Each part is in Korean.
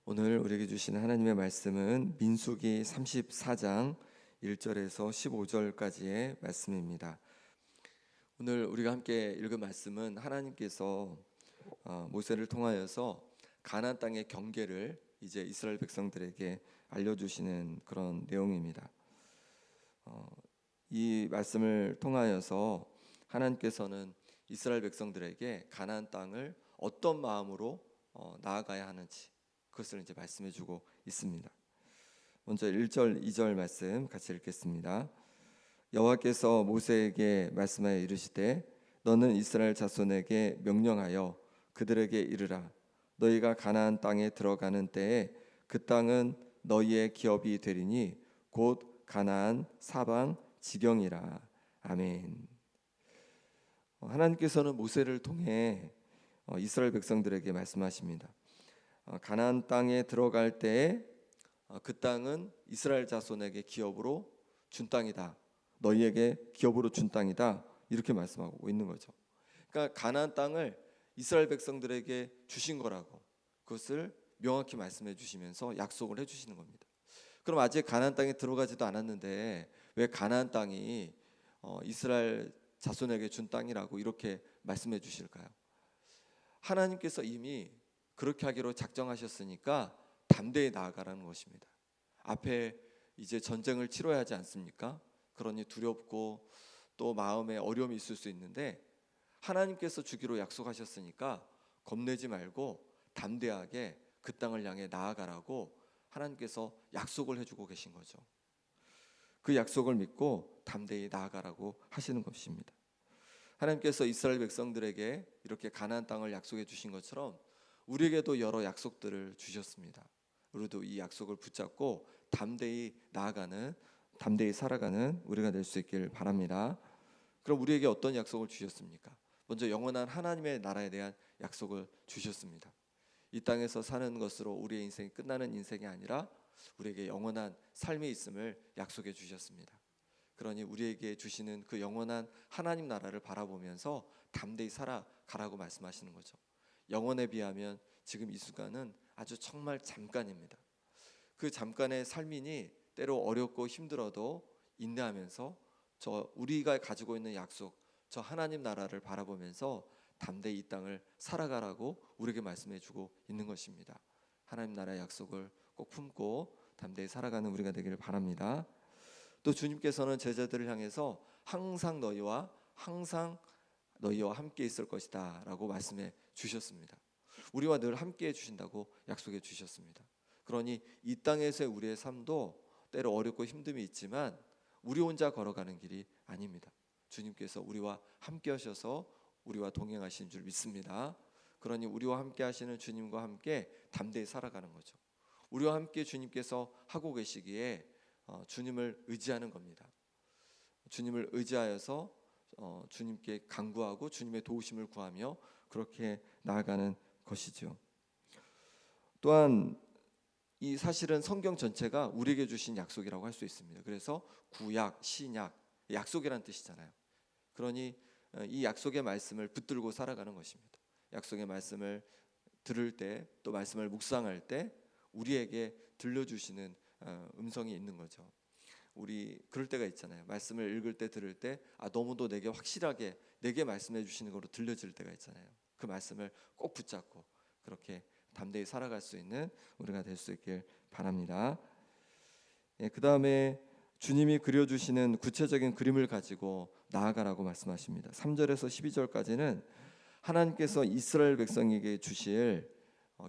오늘 우리에게 주시는 하나님의 말씀은 민수기 34장 1절에서 15절까지의 말씀입니다. 오늘 우리가 함께 읽은 말씀은 하나님께서 모세를 통하여서 가나안 땅의 경계를 이제 이스라엘 백성들에게 알려주시는 그런 내용입니다. 이 말씀을 통하여서 하나님께서는 이스라엘 백성들에게 가나안 땅을 어떤 마음으로 나아가야 하는지 그것을 이제 말씀해주고 있습니다. 먼저 1절, 2절 말씀 같이 읽겠습니다. 여호와께서 모세에게 말씀하여 이르시되 너는 이스라엘 자손에게 명령하여 그들에게 이르라. 너희가 가나안 땅에 들어가는 때에 그 땅은 너희의 기업이 되리니 곧 가나안 사방 지경이라. 아멘. 하나님께서는 모세를 통해 이스라엘 백성들에게 말씀하십니다. 가나안 땅에 들어갈 때에 그 땅은 이스라엘 자손에게 기업으로 준 땅이다. 너희에게 기업으로 준 땅이다. 이렇게 말씀하고 있는 거죠. 그러니까 가나안 땅을 이스라엘 백성들에게 주신 거라고 그것을 명확히 말씀해 주시면서 약속을 해 주시는 겁니다. 그럼 아직 가나안 땅에 들어가지도 않았는데 왜 가나안 땅이 이스라엘 자손에게 준 땅이라고 이렇게 말씀해 주실까요? 하나님께서 이미 그렇게 하기로 작정하셨으니까 담대히 나아가라는 것입니다. 앞에 이제 전쟁을 치러야 하지 않습니까? 그러니 두렵고 또 마음에 어려움이 있을 수 있는데 하나님께서 주기로 약속하셨으니까 겁내지 말고 담대하게 그 땅을 향해 나아가라고 하나님께서 약속을 해주고 계신 거죠. 그 약속을 믿고 담대히 나아가라고 하시는 것입니다. 하나님께서 이스라엘 백성들에게 이렇게 가나안 땅을 약속해 주신 것처럼 우리에게도 여러 약속들을 주셨습니다. 우리도 이 약속을 붙잡고 담대히 나아가는, 담대히 살아가는 우리가 될 수 있길 바랍니다. 그럼 우리에게 어떤 약속을 주셨습니까? 먼저 영원한 하나님의 나라에 대한 약속을 주셨습니다. 이 땅에서 사는 것으로 우리의 인생이 끝나는 인생이 아니라 우리에게 영원한 삶이 있음을 약속해 주셨습니다. 그러니 우리에게 주시는 그 영원한 하나님 나라를 바라보면서 담대히 살아가라고 말씀하시는 거죠. 영원에 비하면 지금 이 순간은 아주 정말 잠깐입니다. 그 잠깐의 삶이니 때로 어렵고 힘들어도 인내하면서 우리가 가지고 있는 약속, 저 하나님 나라를 바라보면서 담대히 이 땅을 살아가라고 우리에게 말씀해주고 있는 것입니다. 하나님 나라의 약속을 꼭 품고 담대히 살아가는 우리가 되기를 바랍니다. 또 주님께서는 제자들을 향해서 항상 너희와 함께 있을 것이다 라고 말씀해 주셨습니다. 우리와 늘 함께 해주신다고 약속해 주셨습니다. 그러니 이 땅에서의 우리의 삶도 때로 어렵고 힘듦이 있지만 우리 혼자 걸어가는 길이 아닙니다. 주님께서 우리와 함께 하셔서 우리와 동행하시는 줄 믿습니다. 그러니 우리와 함께 하시는 주님과 함께 담대히 살아가는 거죠. 우리와 함께 주님께서 하고 계시기에 주님을 의지하는 겁니다. 주님을 의지하여서 주님께 간구하고 주님의 도우심을 구하며 그렇게 나아가는 것이죠. 또한 이 사실은 성경 전체가 우리에게 주신 약속이라고 할 수 있습니다. 그래서 구약, 신약, 약속이란 뜻이잖아요. 그러니 이 약속의 말씀을 붙들고 살아가는 것입니다. 약속의 말씀을 들을 때 또 말씀을 묵상할 때 우리에게 들려주시는 음성이 있는 거죠. 우리 그럴 때가 있잖아요. 말씀을 읽을 때 들을 때 너무도 내게 확실하게 내게 말씀해 주시는 거로 들려질 때가 있잖아요. 그 말씀을 꼭 붙잡고 그렇게 담대히 살아갈 수 있는 우리가 될 수 있길 바랍니다. 그 다음에 주님이 그려주시는 구체적인 그림을 가지고 나아가라고 말씀하십니다. 3절에서 12절까지는 하나님께서 이스라엘 백성에게 주실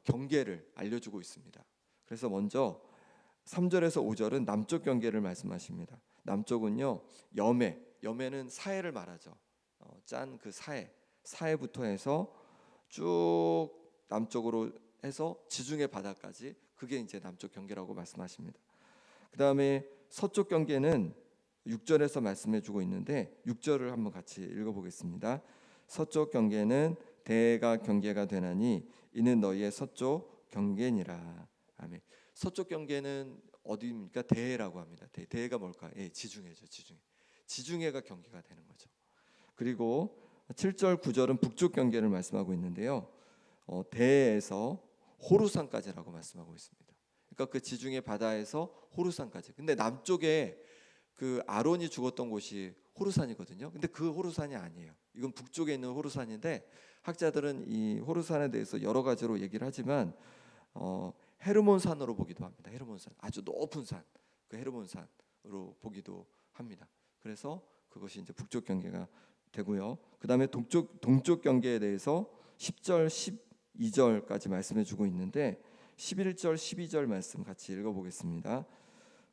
경계를 알려주고 있습니다. 그래서 먼저 3절에서 5절은 남쪽 경계를 말씀하십니다. 남쪽은요 여매는 사해를 말하죠. 짠 그 사해부터 해서 쭉 남쪽으로 해서 지중해 바다까지 그게 이제 남쪽 경계라고 말씀하십니다. 그 다음에 서쪽 경계는 6절에서 말씀해주고 있는데 6절을 한번 같이 읽어보겠습니다. 서쪽 경계는 대가 경계가 되나니 이는 너희의 서쪽 경계니라. 아멘. 서쪽 경계는 어디입니까? 대해라고 합니다. 대해가 뭘까? 지중해죠. 지중해가 경계가 되는 거죠. 그리고 7절 9절은 북쪽 경계를 말씀하고 있는데요. 대해에서 호루산까지라고 말씀하고 있습니다. 그러니까 그 지중해 바다에서 호루산까지. 근데 남쪽에 그 아론이 죽었던 곳이 호루산이거든요. 근데 그 호루산이 아니에요. 이건 북쪽에 있는 호루산인데 학자들은 이 호루산에 대해서 여러 가지로 얘기를 하지만 헤르몬산으로 보기도 합니다. 헤르몬산, 아주 높은 산, 그 헤르몬산으로 보기도 합니다. 그래서 그것이 이제 북쪽 경계가 되고요. 그 다음에 동쪽 경계에 대해서 10절, 12절까지 말씀해주고 있는데 11절, 12절 말씀 같이 읽어보겠습니다.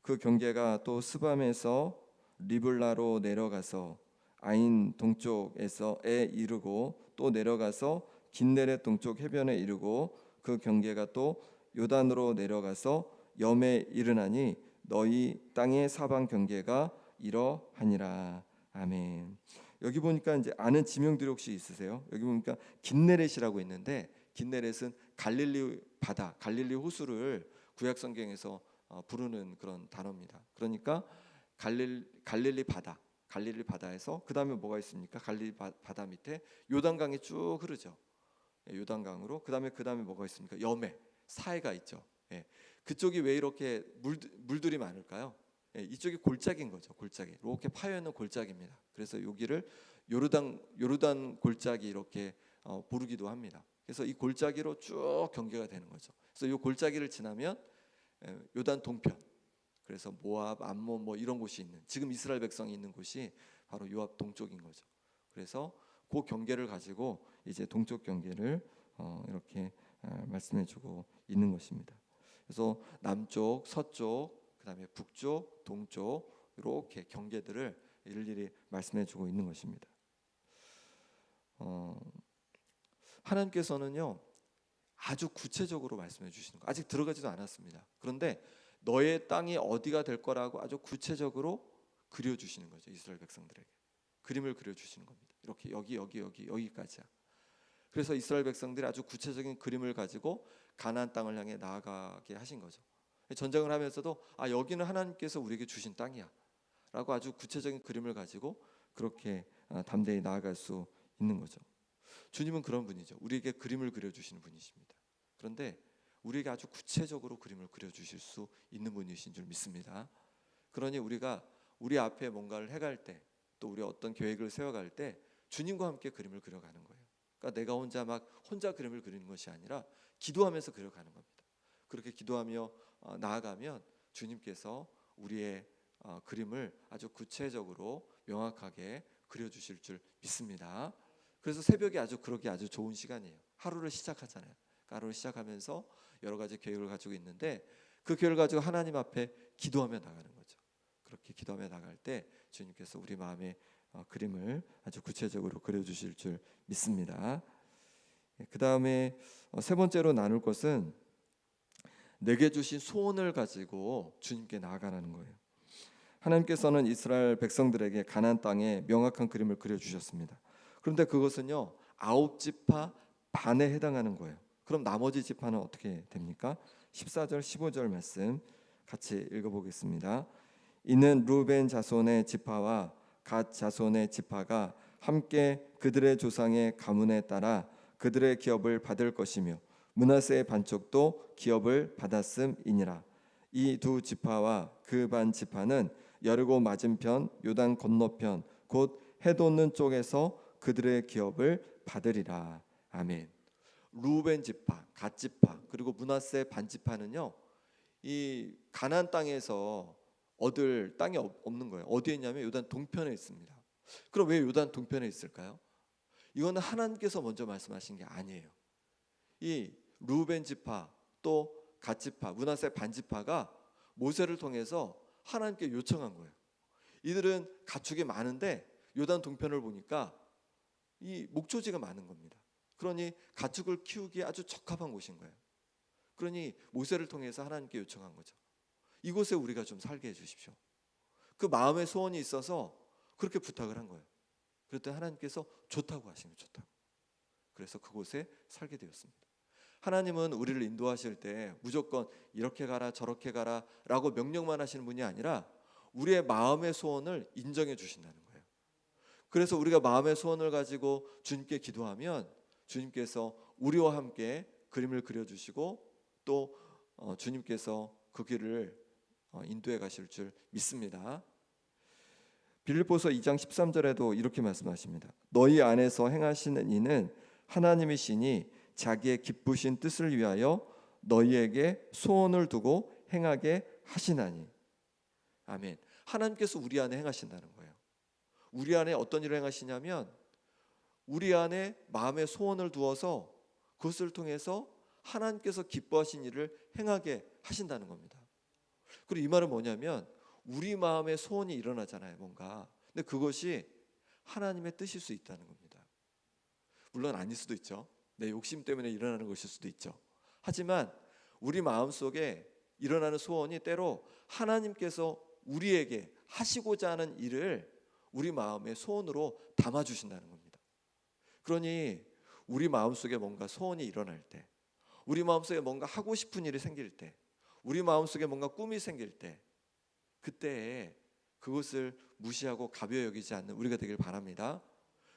그 경계가 또 스밤에서 리블라로 내려가서 아인 동쪽에서에 이르고 또 내려가서 긴네렛 동쪽 해변에 이르고 그 경계가 또 요단으로 내려가서 염에 이르나니 너희 땅의 사방 경계가 이러하니라. 아멘. 여기 보니까 이제 아는 지명들이 혹시 있으세요? 여기 보니까 긴네렛이라고 있는데 긴네렛은 갈릴리 바다, 갈릴리 호수를 구약 성경에서 부르는 그런 단어입니다. 그러니까 갈릴리 바다에서 그 다음에 뭐가 있습니까? 갈릴리 바다 밑에 요단강이 쭉 흐르죠. 요단강으로 그 다음에 뭐가 있습니까? 염해, 사해가 있죠. 그쪽이 왜 이렇게 물들이 많을까요? 이쪽이 골짜기인 거죠. 골짜기 이렇게 파여 있는 골짜기입니다. 그래서 여기를 요르단 골짜기 이렇게 부르기도 합니다. 그래서 이 골짜기로 쭉 경계가 되는 거죠. 그래서 이 골짜기를 지나면 요단 동편, 그래서 모압, 암몬 뭐 이런 곳이 있는, 지금 이스라엘 백성이 있는 곳이 바로 요 앞 동쪽인 거죠. 그래서 그 경계를 가지고 이제 동쪽 경계를 이렇게 말씀해주고 있는 것입니다. 그래서 남쪽, 서쪽, 그다음에 북쪽, 동쪽 이렇게 경계들을 일일이 말씀해주고 있는 것입니다. 하나님께서는요 아주 구체적으로 말씀해 주시는 거, 아직 들어가지도 않았습니다. 그런데 너의 땅이 어디가 될 거라고 아주 구체적으로 그려주시는 거죠. 이스라엘 백성들에게 그림을 그려주시는 겁니다. 이렇게 여기까지야. 그래서 이스라엘 백성들이 아주 구체적인 그림을 가지고 가나안 땅을 향해 나아가게 하신 거죠. 전쟁을 하면서도 여기는 하나님께서 우리에게 주신 땅이야 라고 아주 구체적인 그림을 가지고 그렇게 담대히 나아갈 수 있는 거죠. 주님은 그런 분이죠. 우리에게 그림을 그려주시는 분이십니다. 그런데 우리에게 아주 구체적으로 그림을 그려주실 수 있는 분이신 줄 믿습니다. 그러니 우리가 우리 앞에 뭔가를 해갈 때, 또 우리 어떤 계획을 세워갈 때 주님과 함께 그림을 그려가는 거예요. 그러니까 내가 혼자 그림을 그리는 것이 아니라 기도하면서 그려가는 겁니다. 그렇게 기도하며 나아가면 주님께서 우리의 그림을 아주 구체적으로 명확하게 그려주실 줄 믿습니다. 그래서 새벽이 그러기 아주 좋은 시간이에요. 하루를 시작하잖아요. 그러니까 하루를 시작하면서 여러 가지 계획을 가지고 있는데 그 계획을 가지고 하나님 앞에 기도하며 나가는 거죠. 그렇게 기도하며 나갈 때 주님께서 우리 마음의 그림을 아주 구체적으로 그려주실 줄 믿습니다. 그 다음에 세 번째로 나눌 것은 내게 주신 소원을 가지고 주님께 나아가라는 거예요. 하나님께서는 이스라엘 백성들에게 가나안 땅에 명확한 그림을 그려주셨습니다. 그런데 그것은요 9지파 반에 해당하는 거예요. 그럼 나머지 지파는 어떻게 됩니까? 14절 15절 말씀 같이 읽어보겠습니다. 이는 루벤 자손의 지파와 갓 자손의 지파가 함께 그들의 조상의 가문에 따라 그들의 기업을 받을 것이며 므낫세의 반쪽도 기업을 받았음이니라. 이 두 지파와 그 반 지파는 여리고 맞은편 요단 건너편 곧 해 돋는 쪽에서 그들의 기업을 받으리라. 아멘. 루벤 지파, 갓 지파, 그리고 므낫세 반 지파는요 이 가나안 땅에서 얻을 땅이 없는 거예요. 어디에 있냐면 요단 동편에 있습니다. 그럼 왜 요단 동편에 있을까요? 이거는 하나님께서 먼저 말씀하신 게 아니에요. 이 루벤 지파 또 갓 지파, 므낫세 반 지파가 모세를 통해서 하나님께 요청한 거예요. 이들은 가축이 많은데 요단 동편을 보니까 이 목초지가 많은 겁니다. 그러니 가축을 키우기에 아주 적합한 곳인 거예요. 그러니 모세를 통해서 하나님께 요청한 거죠. 이곳에 우리가 좀 살게 해주십시오. 그 마음의 소원이 있어서 그렇게 부탁을 한 거예요. 그랬더니 하나님께서 좋다고 하시면 좋다고. 그래서 그곳에 살게 되었습니다. 하나님은 우리를 인도하실 때 무조건 이렇게 가라 저렇게 가라 라고 명령만 하시는 분이 아니라 우리의 마음의 소원을 인정해 주신다는 거예요. 그래서 우리가 마음의 소원을 가지고 주님께 기도하면 주님께서 우리와 함께 그림을 그려주시고 또 주님께서 그 길을 인도해 가실 줄 믿습니다. 빌립보서 2장 13절에도 이렇게 말씀하십니다. 너희 안에서 행하시는 이는 하나님이시니 자기의 기쁘신 뜻을 위하여 너희에게 소원을 두고 행하게 하시나니. 아멘. 하나님께서 우리 안에 행하신다는 거예요. 우리 안에 어떤 일을 행하시냐면 우리 안에 마음의 소원을 두어서 그것을 통해서 하나님께서 기뻐하신 일을 행하게 하신다는 겁니다. 그리고 이 말은 뭐냐면 우리 마음의 소원이 일어나잖아요, 뭔가. 근데 그것이 하나님의 뜻일 수 있다는 겁니다. 물론 아닐 수도 있죠. 내 욕심 때문에 일어나는 것일 수도 있죠. 하지만 우리 마음속에 일어나는 소원이 때로 하나님께서 우리에게 하시고자 하는 일을 우리 마음의 소원으로 담아주신다는 겁니다. 그러니 우리 마음속에 뭔가 소원이 일어날 때, 우리 마음속에 뭔가 하고 싶은 일이 생길 때, 우리 마음속에 뭔가 꿈이 생길 때, 그때에 그것을 무시하고 가벼이 여기지 않는 우리가 되길 바랍니다.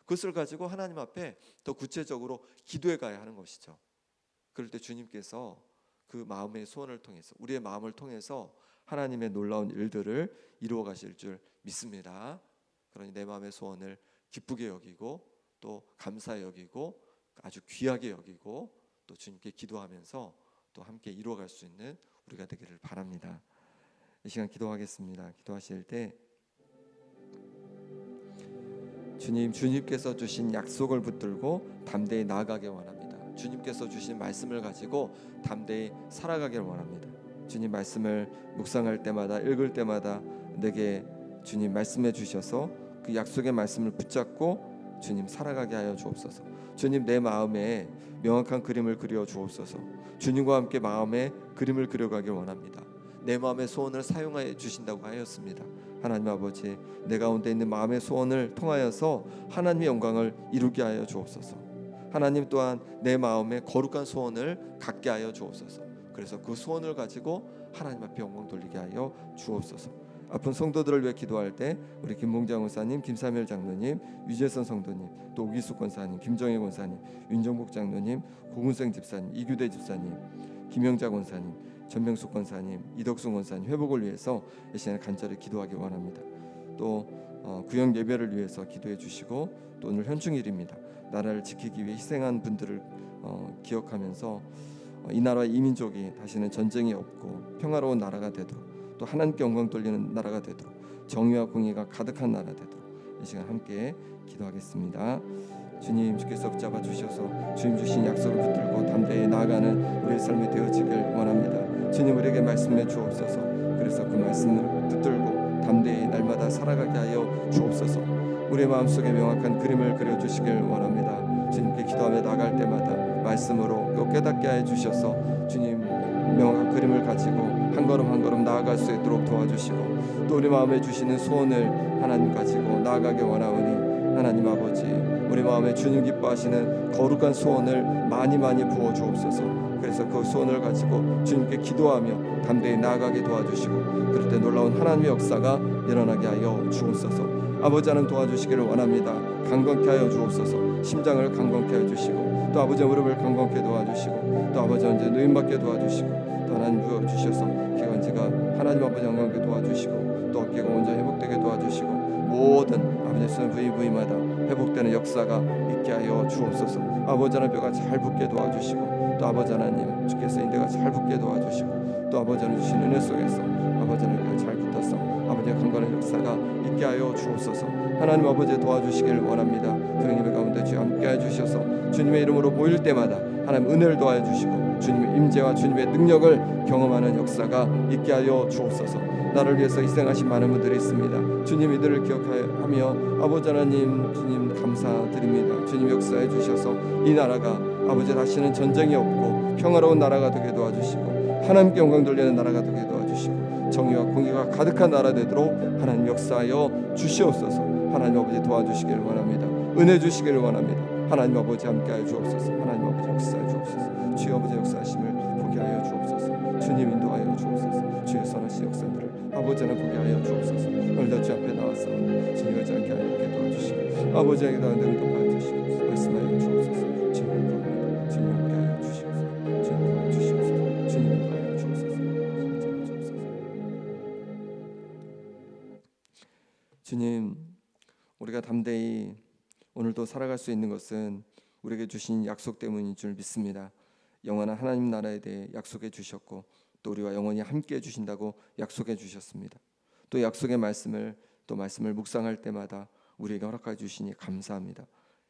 그것을 가지고 하나님 앞에 더 구체적으로 기도해 가야 하는 것이죠. 그럴 때 주님께서 그 마음의 소원을 통해서, 우리의 마음을 통해서 하나님의 놀라운 일들을 이루어 가실 줄 믿습니다. 그러니 내 마음의 소원을 기쁘게 여기고 또 감사히 여기고 아주 귀하게 여기고 또 주님께 기도하면서 또 함께 이루어갈 수 있는 우리가 되기를 바랍니다. 이 시간 기도하겠습니다. 기도하실 때 주님께서 주신 약속을 붙들고 담대히 나아가길 원합니다. 주님께서 주신 말씀을 가지고 담대히 살아가길 원합니다. 주님 말씀을 묵상할 때마다, 읽을 때마다 내게 주님 말씀해 주셔서 그 약속의 말씀을 붙잡고 주님 살아가게 하여 주옵소서. 주님 내 마음에 명확한 그림을 그려 주옵소서. 주님과 함께 마음에 그림을 그려가길 원합니다. 내 마음의 소원을 사용하여 주신다고 하였습니다. 하나님 아버지, 내 가운데 있는 마음의 소원을 통하여서 하나님의 영광을 이루게 하여 주옵소서. 하나님 또한 내 마음에 거룩한 소원을 갖게 하여 주옵소서. 그래서 그 소원을 가지고 하나님 앞에 영광 돌리게 하여 주옵소서. 아픈 성도들을 위해 기도할 때 우리 김봉장 권사님, 김사멸 장로님, 유재선 성도님, 또 오기숙 권사님, 김정혜 권사님, 윤정복 장로님, 고군생 집사님, 이규대 집사님, 김영자 권사님, 전명숙 권사님, 이덕순 권사님 회복을 위해서 이 시간에 간절히 기도하기 원합니다. 또 구역 예배를 위해서 기도해 주시고 또 오늘 현충일입니다. 나라를 지키기 위해 희생한 분들을 기억하면서 이 나라 이 민족이 다시는 전쟁이 없고 평화로운 나라가 되도록 또 하나님께 영광 돌리는 나라가 되도록 정의와 공의가 가득한 나라 되도록 이 시간 함께 기도하겠습니다. 주님 주께서 붙잡아 주셔서 주님 주신 약속을 붙들고 담대히 나아가는 우리의 삶이 되어지길 원합니다. 주님 우리에게 말씀해 주옵소서. 그래서 그 말씀을 붙들고 담대히 날마다 살아가게 하여 주옵소서. 우리의 마음속에 명확한 그림을 그려주시길 원합니다. 주님께 기도하며 나갈 때마다 말씀으로 또 깨닫게 하여 주셔서 주님 명확한 그림을 가지고 한 걸음 한 걸음 나아갈 수 있도록 도와주시고 또 우리 마음에 주시는 소원을 하나님 가지고 나아가게 원하오니 하나님 아버지 우리 마음에 주님 기뻐하시는 거룩한 소원을 많이 부어 주옵소서. 그래서 그 소원을 가지고 주님께 기도하며 담대히 나아가게 도와주시고 그럴 때 놀라운 하나님의 역사가 일어나게 하여 주옵소서. 아버지 하나님 도와주시기를 원합니다. 강건케 하여 주옵소서. 심장을 강건케 하여 주시고 또 아버지 무릎을 강건케 도와주시고 또 아버지 언제 누임받게 도와주시고 또 하나님 부어주셔서 기관지가 하나님 아버지 영광게 도와주시고 또 어깨가 온전히 회복되게 도와주시고 모든 아버지 손 부위마다 회복되는 역사가 있게 하여 주옵소서. 아버지 하나님 뼈가 잘 붙게 도와주시고 또 아버지 하나님 주께서 인대가 잘 붙게 도와주시고 또 아버지 하나님 주신 은혜 속에서 아버지 하나님 잘 붙어서 아버지의 강건한 역사가 있게 하여 주옵소서. 하나님 아버지 도와주시기를 원합니다. 주님의 가운데 주여 함께 해주셔서 주님의 이름으로 모일 때마다 하나님 은혜를 도와해 주시고 주님의 임재와 주님의 능력을 경험하는 역사가 있게 하여 주옵소서. 나를 위해서 희생하신 많은 분들이 있습니다. 주님 이들을 기억하며 아버지 하나님 주님 감사드립니다. 주님 역사해 주셔서 이 나라가 아버지 다시는 전쟁이 없고 평화로운 나라가 되게 도와주시고 하나님께 영광 돌리는 나라가 되게 도와주시고 정의와 공의가 가득한 나라 되도록 하나님 역사하여 주시옵소서. 하나님 아버지 도와주시기를 원합니다. 은혜 주시기를 원합니다. 하나님 아버지 함께하여 주옵소서. 하나님 아버지 역사하여 주옵소서. 주의 아버지 역사하심을 보게 하여 주옵소서. 주님 인도하여 주옵소서. 주의 선하신 역사들을 아버지는 보게 하여 주옵소서. 오늘도 주 앞에 나와서 주님 여지 않게 하여 도와주시고 아버지에게 나은 응답하여 주시고 말씀하여 주옵소서. 주님 감사합니다. 주님 함께하여 주시옵소서. 주님, 우리가 담대히 오늘도 살아갈 수 있는 것은 우리에게 주신 약속 때문인 줄 믿습니다. 영원한 하나님 나라에 대해 약속해 주셨고 또 우리와 영원히 함께 해 주신다고 약속해 주셨습니다. 또 약속의 말씀을 묵상할 때마다 우리에게 허락해 주시니 감사합니다.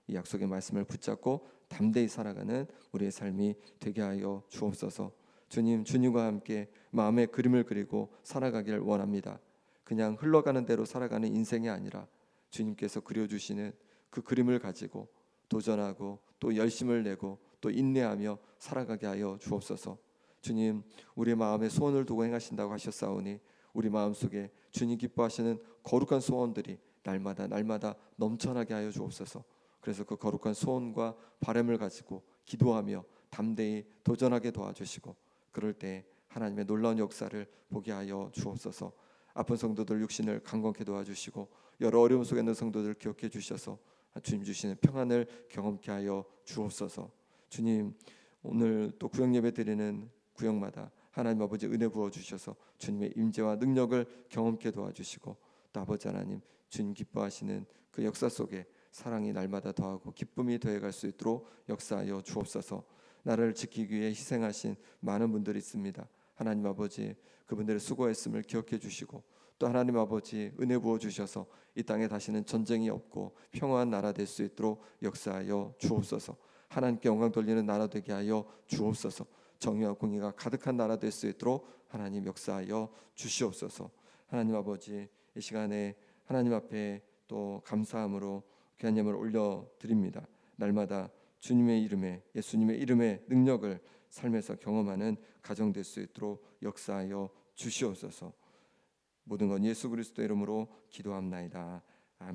이 약속의 말씀을 붙잡고 담대히 살아가는 우리의 삶이 되게 하여 주옵소서. 주님, 주님과 함께 마음의 그림을 그리고 살아가길 원합니다. 그냥 흘러가는 대로 살아가는 인생이 아니라 주님께서 그려주시는 그 그림을 가지고 도전하고 또 열심을 내고 또 인내하며 살아가게 하여 주옵소서. 주님, 우리 마음에 소원을 두고 행하신다고 하셨사오니 우리 마음속에 주님 기뻐하시는 거룩한 소원들이 날마다 넘쳐나게 하여 주옵소서. 그래서 그 거룩한 소원과 바람을 가지고 기도하며 담대히 도전하게 도와주시고 그럴 때 하나님의 놀라운 역사를 보게 하여 주옵소서. 아픈 성도들 육신을 강건케 도와주시고 여러 어려움 속에 있는 성도들 기억해 주셔서 주님 주시는 평안을 경험케 하여 주옵소서. 주님, 오늘 또 구역 예배 드리는 구역마다 하나님 아버지 은혜 부어 주셔서 주님의 임재와 능력을 경험케 도와주시고 또 아버지 하나님 주님 기뻐하시는 그 역사 속에 사랑이 날마다 더하고 기쁨이 더해갈 수 있도록 역사하여 주옵소서. 나를 지키기 위해 희생하신 많은 분들이 있습니다. 하나님 아버지 그분들의 수고했음을 기억해 주시고 또 하나님 아버지 은혜 부어 주셔서 이 땅에 다시는 전쟁이 없고 평화한 나라 될 수 있도록 역사하여 주옵소서. 하나님께 영광 돌리는 나라 되게 하여 주옵소서. 정의와 공의가 가득한 나라 될 수 있도록 하나님 역사하여 주시옵소서. 하나님 아버지 이 시간에 하나님 앞에 또 감사함으로 귀한 예물을 올려드립니다. 날마다 주님의 이름에 예수님의 이름의 능력을 삶에서 경험하는 가정 될 수 있도록 역사하여 주시옵소서. 모든 건 예수 그리스도 이름으로 기도합나이다. 아멘.